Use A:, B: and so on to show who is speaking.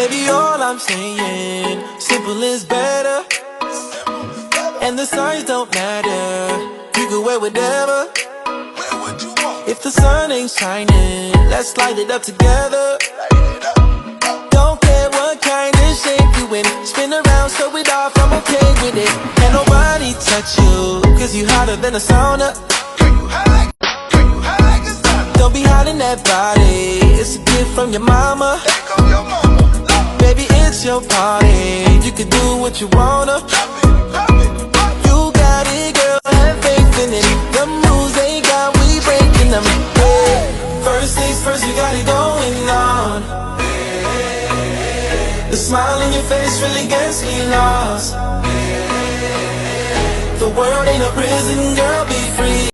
A: Baby, all I'm saying, simple is better. And the signs don't matter. You can wear whatever. If the sun ain't shining, let's light it up together. Don't care what kind of shape you in. Spin around, show it off, I'm okay with it. Can't nobody touch you, cause you hotter than a sauna. Don't be hiding that body, it's a gift from your mama. Baby, it's your party, you can do what you wanna. You got it, girl, have faith in it. The moves they got, we breaking them. Hey, first things first, we got it going on. The smile on your face really gets me lost. The world ain't a prison, girl, be free.